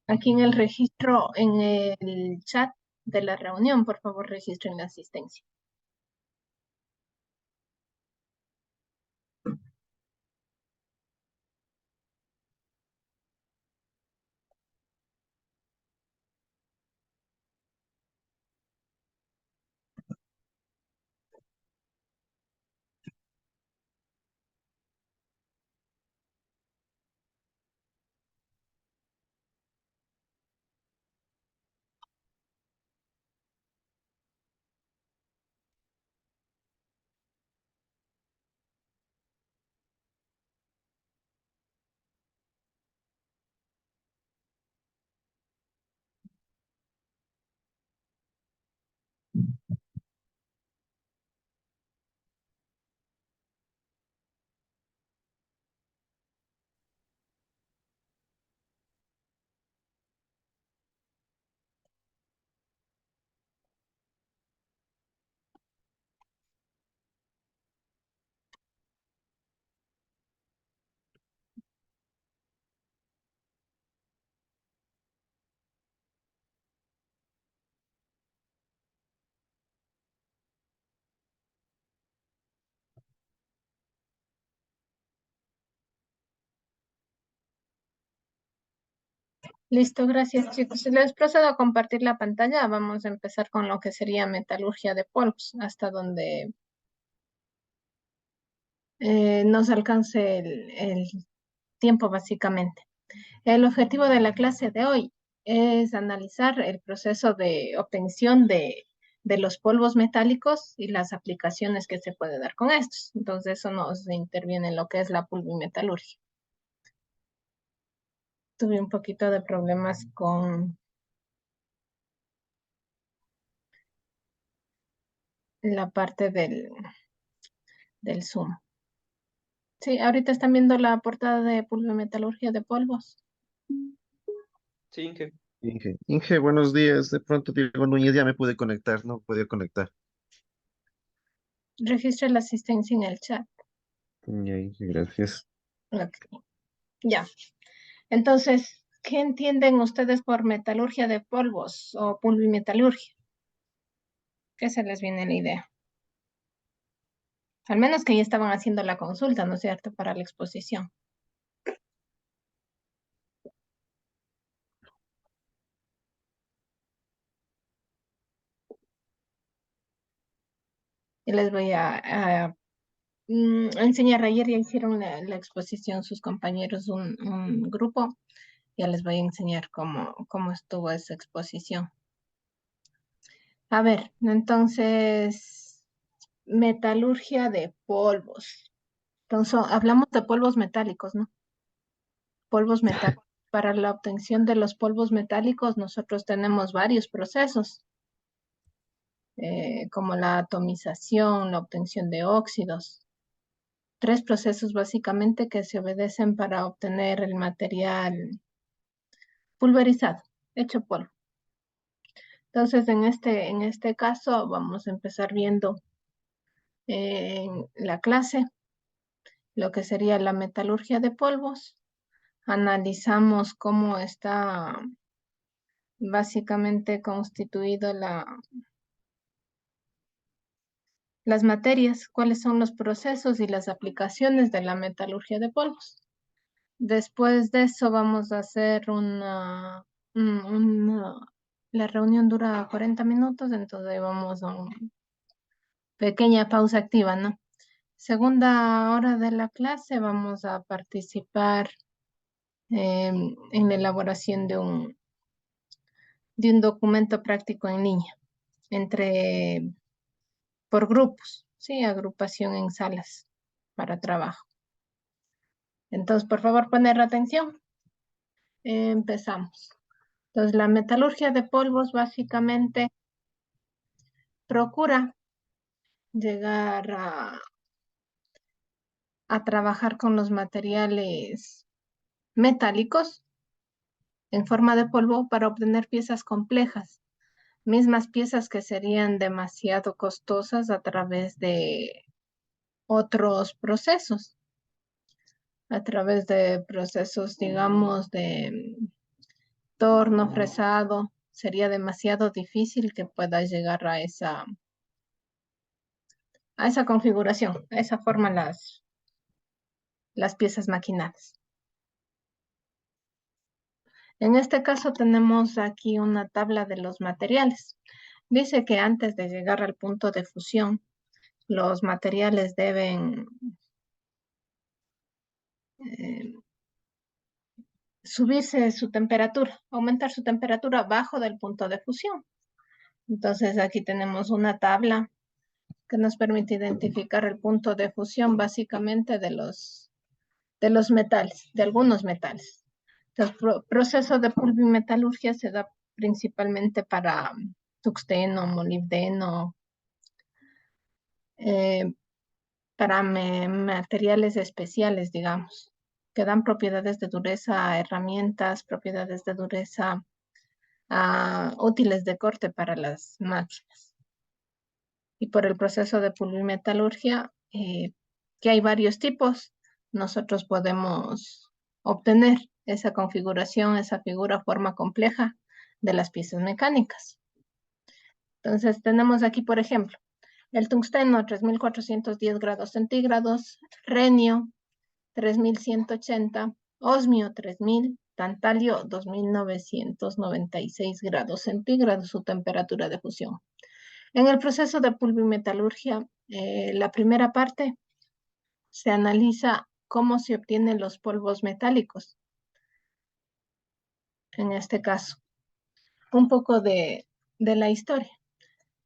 Aquí en el registro, en el chat de la reunión, por favor, registren la asistencia. Listo, gracias chicos. Les procedo a compartir la pantalla. Vamos a empezar con lo que sería metalurgia de polvos, hasta donde nos alcance el tiempo básicamente. El objetivo de la clase de hoy es analizar el proceso de obtención de los polvos metálicos y las aplicaciones que se puede dar con estos. Entonces eso nos interviene en lo que es la pulvimetalurgia. Tuve un poquito de problemas con la parte del Zoom. Sí, ahorita están viendo la portada de pulvimetalurgia de polvos. Sí, Inge. Inge, buenos días. De pronto Diego Núñez ya me pude conectar, no podía conectar. Registre la asistencia en el chat. Ya, Inge, gracias. Ok. Ya. Entonces, ¿qué entienden ustedes por metalurgia de polvos o pulvimetalurgia? ¿Qué se les viene la idea? Al menos que ya estaban haciendo la consulta, ¿no es cierto?, para la exposición. Y les voy a enseñar. Ayer ya hicieron la exposición sus compañeros, un grupo. Ya les voy a enseñar cómo estuvo esa exposición. A ver, entonces, metalurgia de polvos. Entonces, hablamos de polvos metálicos, ¿no? Polvos metálicos. Para la obtención de los polvos metálicos, nosotros tenemos varios procesos, como la atomización, la obtención de óxidos. 3 procesos básicamente que se obedecen para obtener el material pulverizado, hecho polvo. Entonces, en este caso, vamos a empezar viendo en la clase lo que sería la metalurgia de polvos. Analizamos cómo está básicamente constituido las materias, cuáles son los procesos y las aplicaciones de la metalurgia de polvos. Después de eso vamos a hacer la reunión dura 40 minutos, entonces ahí vamos a una pequeña pausa activa, ¿no? Segunda hora de la clase vamos a participar en la elaboración de un documento práctico en línea, por grupos, ¿sí? Agrupación en salas para trabajo. Entonces, por favor, poner atención. Empezamos. Entonces, la metalurgia de polvos básicamente procura llegar a trabajar con los materiales metálicos en forma de polvo para obtener piezas complejas, mismas piezas que serían demasiado costosas a través otros procesos, a través de procesos, digamos, de torno, fresado. Sería demasiado difícil que pueda llegar a esa configuración, a esa forma las piezas maquinadas. En este caso tenemos aquí una tabla de los materiales. Dice que antes de llegar al punto de fusión, los materiales deben eh, subirse su temperatura, aumentar su temperatura bajo del punto de fusión. Entonces aquí tenemos una tabla que nos permite identificar el punto de fusión básicamente de los metales, de algunos metales. El proceso de pulvimetalurgia se da principalmente para tuxteno, molibdeno, eh, para materiales especiales, digamos, que dan propiedades de dureza a herramientas, propiedades de dureza a útiles de corte para las máquinas. Y por el proceso de pulvimetalurgia, que hay varios tipos, nosotros podemos obtener esa configuración, esa figura, forma compleja de las piezas mecánicas. Entonces tenemos aquí, por ejemplo, el tungsteno 3410 grados centígrados, renio 3180, osmio 3000, tantalio 2996 grados centígrados, su temperatura de fusión. En el proceso de pulvimetalurgia, la primera parte se analiza cómo se obtienen los polvos metálicos. En este caso, un poco de la historia.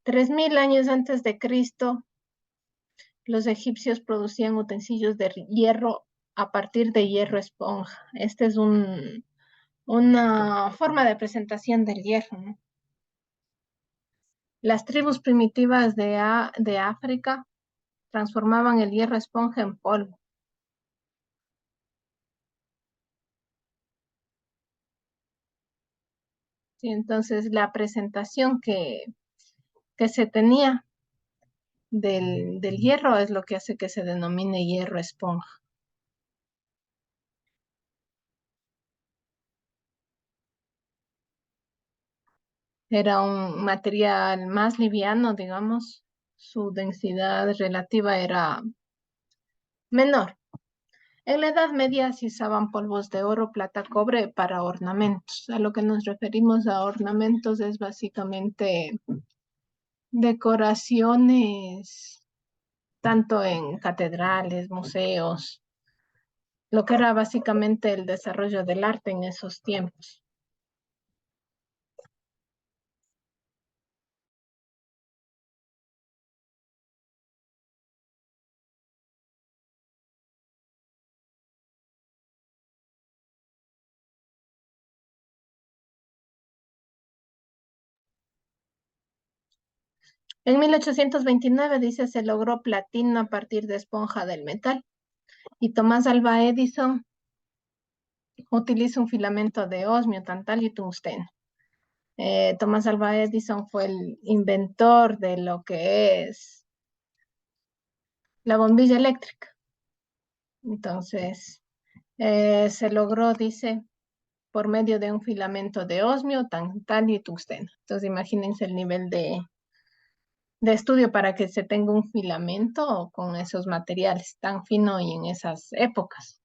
3000 años antes de Cristo, los egipcios producían utensilios de hierro a partir de hierro esponja. Esta es una forma de presentación del hierro, ¿no? Las tribus primitivas de África transformaban el hierro esponja en polvo. Sí, entonces, la presentación que se tenía del hierro es lo que hace que se denomine hierro esponja. Era un material más liviano, digamos, su densidad relativa era menor. En la Edad Media se usaban polvos de oro, plata, cobre para ornamentos. A lo que nos referimos a ornamentos es básicamente decoraciones, tanto en catedrales, museos, lo que era básicamente el desarrollo del arte en esos tiempos. En 1829, dice, se logró platino a partir de esponja del metal. Y Tomás Alva Edison utiliza un filamento de osmio, tantalio y tungsteno. Tomás Alva Edison fue el inventor de lo que es la bombilla eléctrica. Entonces, se logró, dice, por medio de un filamento de osmio, tantalio y tungsteno. Entonces, imagínense el nivel de estudio para que se tenga un filamento con esos materiales tan fino y en esas épocas.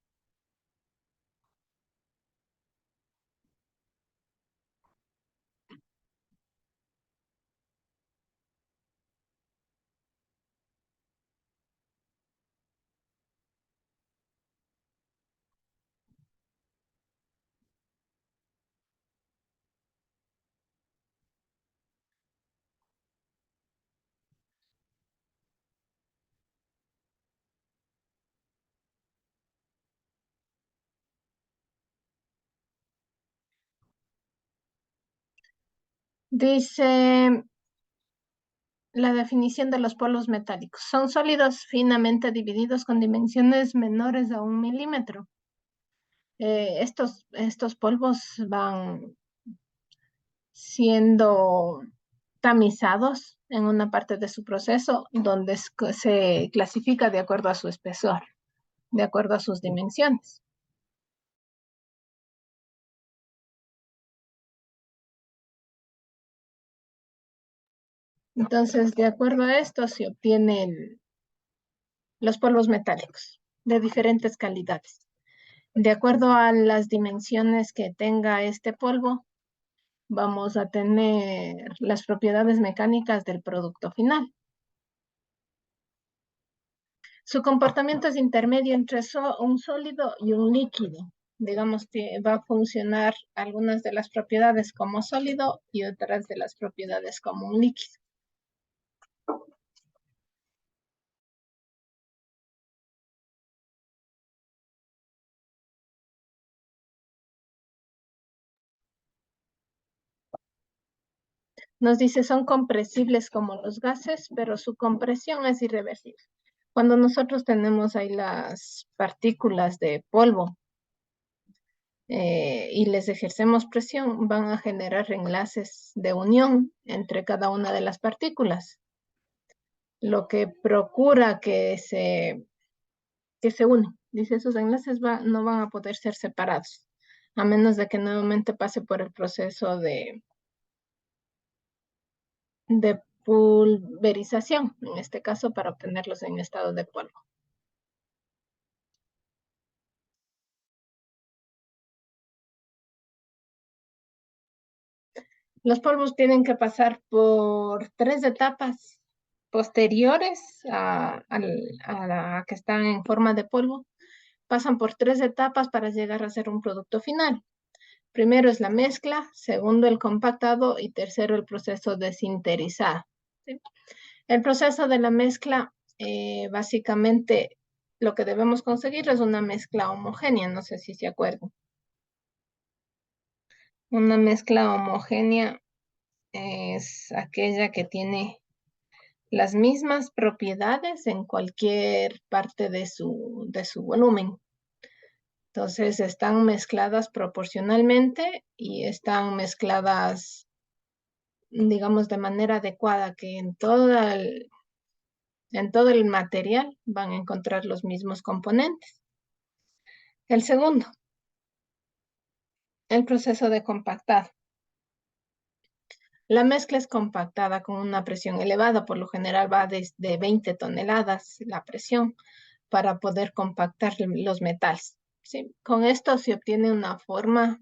Dice la definición de los polos metálicos. Son sólidos finamente divididos con dimensiones menores a 1 milímetro. Estos polvos van siendo tamizados en una parte de su proceso donde se clasifica de acuerdo a su espesor, de acuerdo a sus dimensiones. Entonces, de acuerdo a esto, se obtienen los polvos metálicos de diferentes calidades. De acuerdo a las dimensiones que tenga este polvo, vamos a tener las propiedades mecánicas del producto final. Su comportamiento es intermedio entre un sólido y un líquido. Digamos que va a funcionar algunas de las propiedades como sólido y otras de las propiedades como un líquido. Nos dice son compresibles como los gases, pero su compresión es irreversible. Cuando nosotros tenemos ahí las partículas de polvo y les ejercemos presión, van a generar enlaces de unión entre cada una de las partículas, lo que procura que se unan. Dice, esos enlaces no van a poder ser separados, a menos de que nuevamente pase por el proceso de pulverización, en este caso para obtenerlos en estado de polvo. Los polvos tienen que pasar por 3 etapas posteriores a la que están en forma de polvo. Pasan por 3 etapas para llegar a ser un producto final. Primero es la mezcla, segundo el compactado y tercero el proceso de sinterizado. ¿Sí? El proceso de la mezcla, básicamente lo que debemos conseguir es una mezcla homogénea, no sé si se acuerdan. Una mezcla homogénea es aquella que tiene las mismas propiedades en cualquier parte de su volumen. Entonces están mezcladas proporcionalmente y están mezcladas, digamos, de manera adecuada, que en todo el material van a encontrar los mismos componentes. El segundo, el proceso de compactado. La mezcla es compactada con una presión elevada, por lo general va desde 20 toneladas la presión para poder compactar los metales. ¿Sí? Con esto se obtiene una forma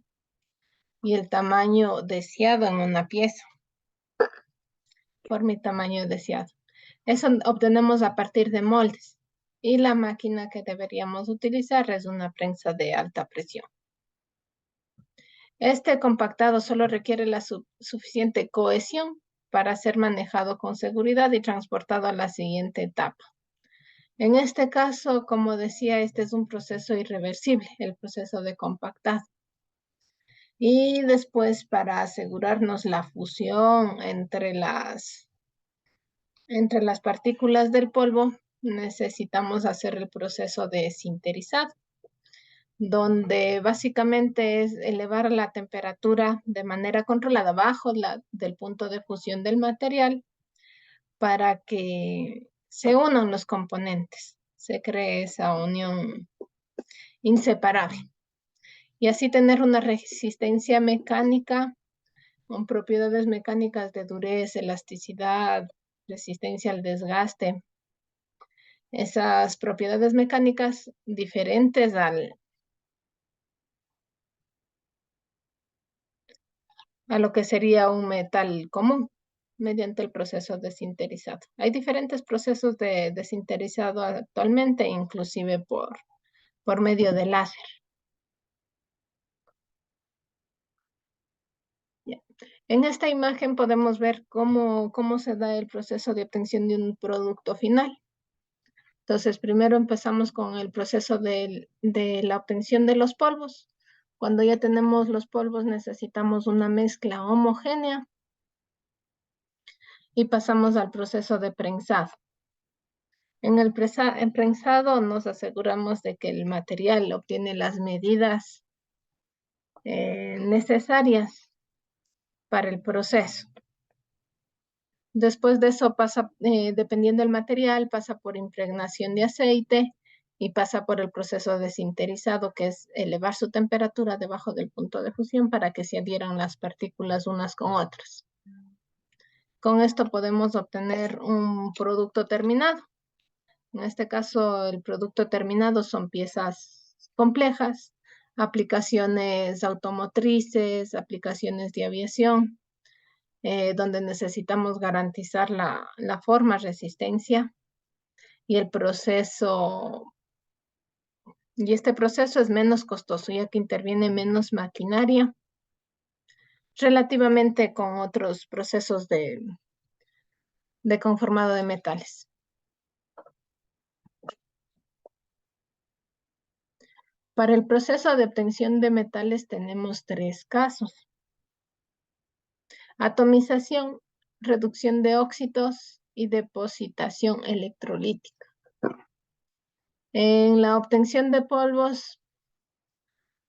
y el tamaño deseado en una pieza. Forma y tamaño deseado. Eso obtenemos a partir de moldes. Y la máquina que deberíamos utilizar es una prensa de alta presión. Este compactado solo requiere la suficiente cohesión para ser manejado con seguridad y transportado a la siguiente etapa. En este caso, como decía, este es un proceso irreversible, el proceso de compactado. Y después, para asegurarnos la fusión entre las partículas del polvo, necesitamos hacer el proceso de sinterizado, donde básicamente es elevar la temperatura de manera controlada bajo del punto de fusión del material para que se unan los componentes, se cree esa unión inseparable y así tener una resistencia mecánica con propiedades mecánicas de dureza, elasticidad, resistencia al desgaste. Esas propiedades mecánicas diferentes a lo que sería un metal común mediante el proceso de sinterizado. Hay diferentes procesos de sinterizado actualmente, inclusive por medio de láser. En esta imagen podemos ver cómo se da el proceso de obtención de un producto final. Entonces, primero empezamos con el proceso de la obtención de los polvos. Cuando ya tenemos los polvos, necesitamos una mezcla homogénea y pasamos al proceso de prensado. En el prensado nos aseguramos de que el material obtiene las medidas necesarias para el proceso. Después de eso pasa, dependiendo del material, pasa por impregnación de aceite y pasa por el proceso de sinterizado, que es elevar su temperatura debajo del punto de fusión para que se adhieran las partículas unas con otras. Con esto podemos obtener un producto terminado. En este caso, el producto terminado son piezas complejas, aplicaciones automotrices, aplicaciones de aviación, donde necesitamos garantizar la forma, resistencia y el proceso. Y este proceso es menos costoso, ya que interviene menos maquinaria relativamente con otros procesos de conformado de metales. Para el proceso de obtención de metales tenemos 3 casos: atomización, reducción de óxidos y depositación electrolítica. En la obtención de polvos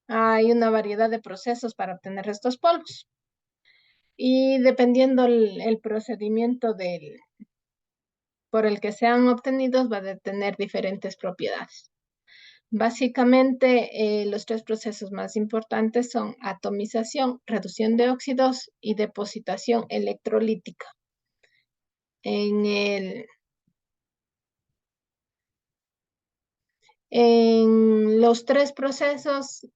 hay una variedad de procesos para obtener estos polvos. Y dependiendo el procedimiento por el que sean obtenidos, va a tener diferentes propiedades. Básicamente, los 3 procesos más importantes son atomización, reducción de óxidos y depositación electrolítica. En los 3 procesos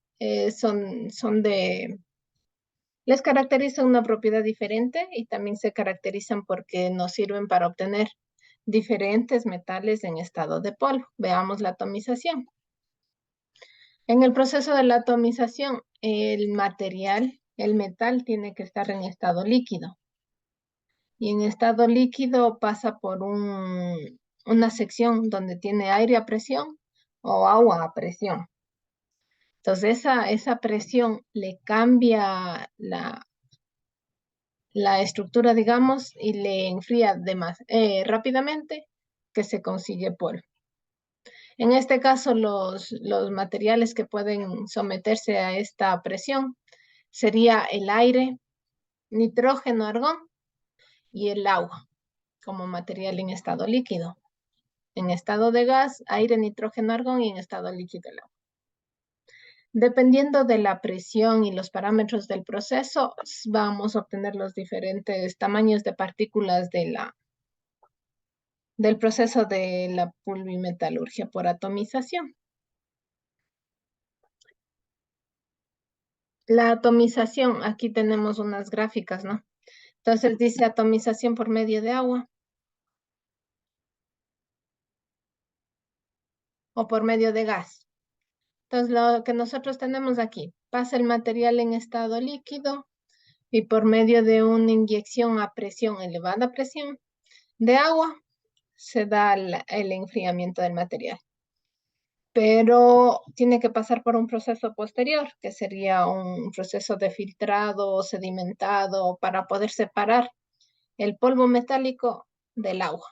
les caracteriza una propiedad diferente y también se caracterizan porque nos sirven para obtener diferentes metales en estado de polvo. Veamos la atomización. En el proceso de la atomización, el metal tiene que estar en estado líquido. Y en estado líquido pasa por una sección donde tiene aire a presión o agua a presión. Entonces esa presión le cambia la estructura, digamos, y le enfría rápidamente, que se consigue polvo. En este caso, los materiales que pueden someterse a esta presión sería el aire, nitrógeno, argón y el agua como material en estado líquido. En estado de gas, aire, nitrógeno, argón y en estado líquido el agua. Dependiendo de la presión y los parámetros del proceso, vamos a obtener los diferentes tamaños de partículas del proceso de la pulvimetalurgia por atomización. La atomización, aquí tenemos unas gráficas, ¿no? Entonces dice atomización por medio de agua o por medio de gas. Entonces lo que nosotros tenemos aquí, pasa el material en estado líquido y por medio de una inyección a presión, elevada presión de agua, se da el enfriamiento del material. Pero tiene que pasar por un proceso posterior, que sería un proceso de filtrado o sedimentado para poder separar el polvo metálico del agua.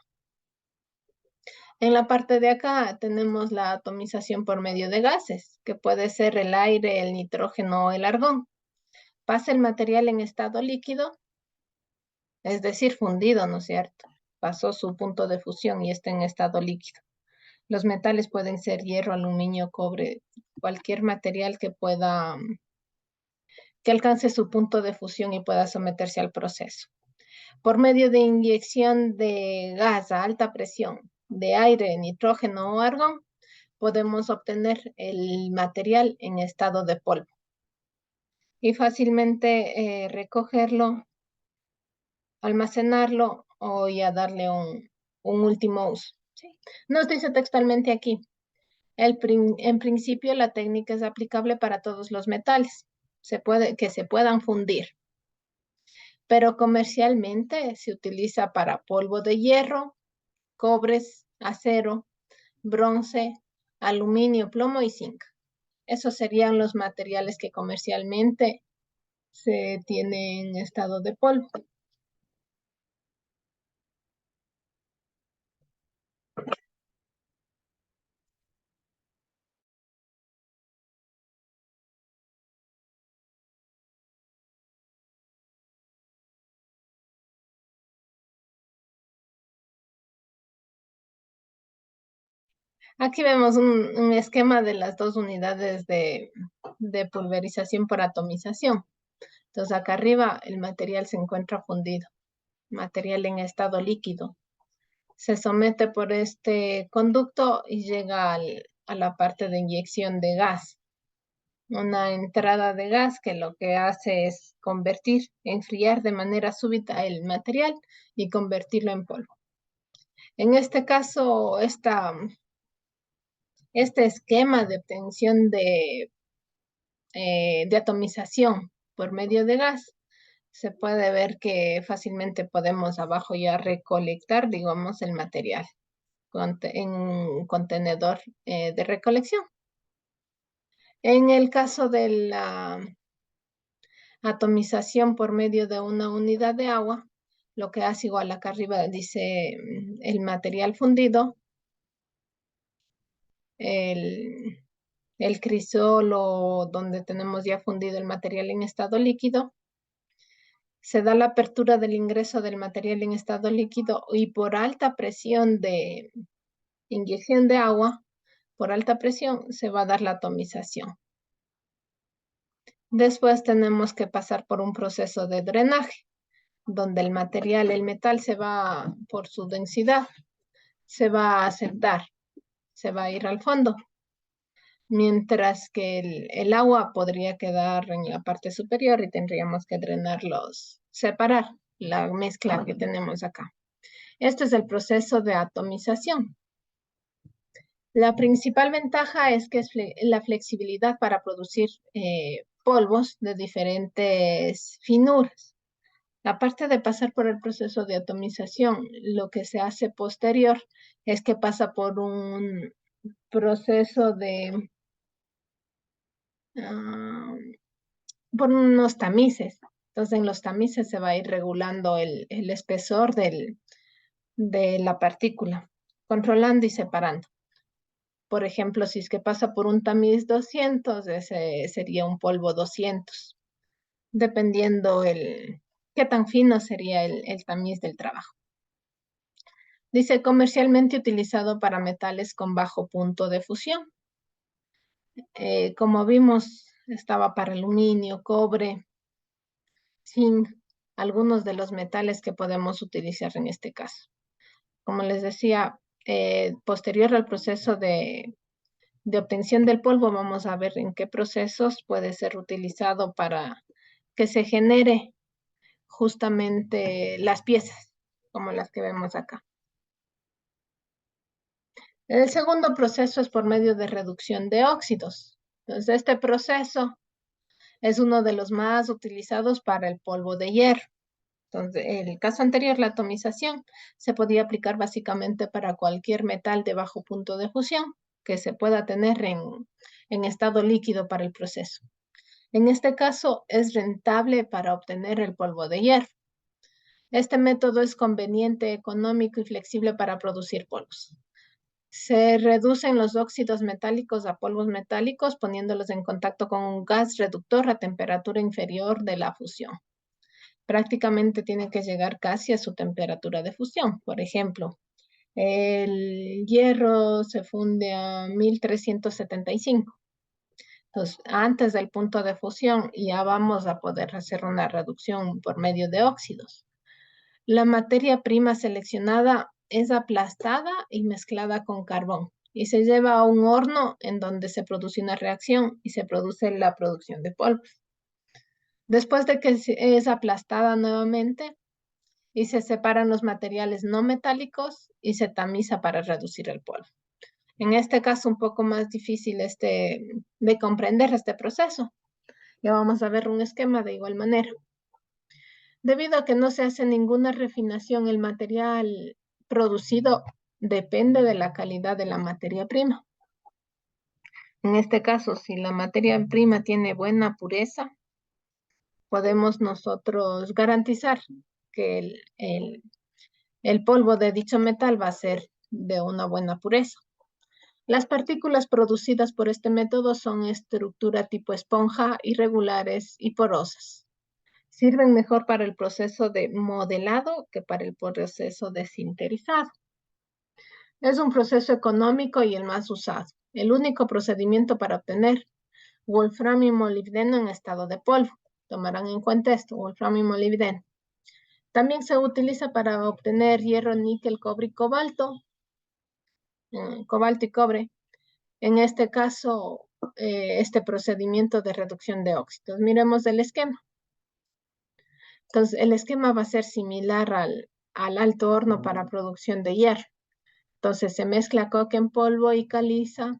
En la parte de acá tenemos la atomización por medio de gases, que puede ser el aire, el nitrógeno o el argón. Pasa el material en estado líquido, es decir, fundido, ¿no es cierto? Pasó su punto de fusión y está en estado líquido. Los metales pueden ser hierro, aluminio, cobre, cualquier material que alcance su punto de fusión y pueda someterse al proceso. Por medio de inyección de gas a alta presión, de aire, nitrógeno o argón, podemos obtener el material en estado de polvo y fácilmente recogerlo, almacenarlo o ya darle un último uso. ¿Sí? Nos dice textualmente aquí, en principio la técnica es aplicable para todos los metales que se puedan fundir, pero comercialmente se utiliza para polvo de hierro, cobres, acero, bronce, aluminio, plomo y zinc. Esos serían los materiales que comercialmente se tienen en estado de polvo. Aquí vemos un esquema de las dos unidades de pulverización por atomización. Entonces, acá arriba el material se encuentra fundido, material en estado líquido. Se somete por este conducto y llega a la parte de inyección de gas. Una entrada de gas que lo que hace es convertir, enfriar de manera súbita el material y convertirlo en polvo. En este caso, este esquema de obtención de atomización por medio de gas, se puede ver que fácilmente podemos abajo ya recolectar, digamos, el material en un contenedor de recolección. En el caso de la atomización por medio de una unidad de agua, lo que hace igual acá arriba dice el material fundido, el, el crisol o donde tenemos ya fundido el material en estado líquido, se da la apertura del ingreso del material en estado líquido y por alta presión de inyección de agua, por alta presión se va a dar la atomización. Después tenemos que pasar por un proceso de drenaje, donde el material, el metal se va, por su densidad, se va a sentar, se va a ir al fondo, mientras que el agua podría quedar en la parte superior y tendríamos que drenarlos, separar la mezcla que tenemos acá. Este es el proceso de atomización. La principal ventaja es que es la flexibilidad para producir polvos de diferentes finuras. Aparte de pasar por el proceso de atomización, lo que se hace posterior es que pasa por un proceso de, por unos tamices. Entonces, en los tamices se va a ir regulando el espesor de la partícula, controlando y separando. Por ejemplo, si es que pasa por un tamiz 200, ese sería un polvo 200, dependiendo qué tan fino sería el tamiz del trabajo. Dice comercialmente utilizado para metales con bajo punto de fusión. Como vimos, estaba para aluminio, cobre, zinc, algunos de los metales que podemos utilizar en este caso. Como les decía, posterior al proceso de obtención del polvo, vamos a ver en qué procesos puede ser utilizado para que se genere justamente las piezas, como las que vemos acá. El segundo proceso es por medio de reducción de óxidos. Entonces, este proceso es uno de los más utilizados para el polvo de hierro. Entonces, en el caso anterior, la atomización se podía aplicar básicamente para cualquier metal de bajo punto de fusión que se pueda tener en estado líquido para el proceso. En este caso, es rentable para obtener el polvo de hierro. Este método es conveniente, económico y flexible para producir polvos. Se reducen los óxidos metálicos a polvos metálicos poniéndolos en contacto con un gas reductor a temperatura inferior de la fusión. Prácticamente tiene que llegar casi a su temperatura de fusión. Por ejemplo, el hierro se funde a 1375. Entonces, antes del punto de fusión ya vamos a poder hacer una reducción por medio de óxidos. La materia prima seleccionada es aplastada y mezclada con carbón y se lleva a un horno en donde se produce una reacción y se produce la producción de polvos. Después de que es aplastada nuevamente y se separan los materiales no metálicos y se tamiza para reducir el polvo. En este caso, un poco más difícil de comprender este proceso. Ya vamos a ver un esquema de igual manera. Debido a que no se hace ninguna refinación, el material producido depende de la calidad de la materia prima. En este caso, si la materia prima tiene buena pureza, podemos nosotros garantizar que el polvo de dicho metal va a ser de una buena pureza. Las partículas producidas por este método son estructura tipo esponja, irregulares y porosas. Sirven mejor para el proceso de modelado que para el proceso de sinterizado. Es un proceso económico y el más usado. El único procedimiento para obtener wolframio y molibdeno en estado de polvo. Tomarán en cuenta esto, wolframio y molibdeno. También se utiliza para obtener hierro, níquel, cobre y cobalto. Cobalto y cobre. En este caso, este procedimiento de reducción de óxidos. Miremos el esquema. Entonces, el esquema va a ser similar al alto horno para producción de hierro. Entonces, se mezcla coque en polvo y caliza,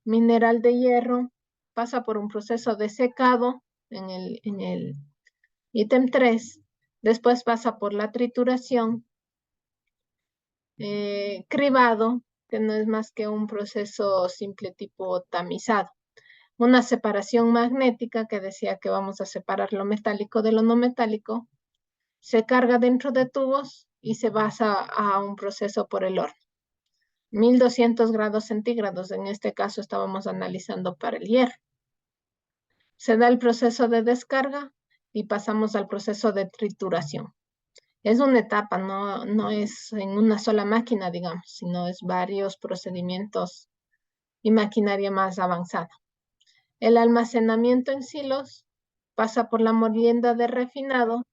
mineral de hierro, pasa por un proceso de secado en el ítem 3, después pasa por la trituración, cribado, que no es más que un proceso simple tipo tamizado. Una separación magnética que decía que vamos a separar lo metálico de lo no metálico, se carga dentro de tubos y se basa a un proceso por el horno. 1200 grados centígrados, en este caso estábamos analizando para el hierro. Se da el proceso de descarga y pasamos al proceso de trituración. Es una etapa, no es en una sola máquina, digamos, sino es varios procedimientos y maquinaria más avanzada. El almacenamiento en silos pasa por la molienda de refinado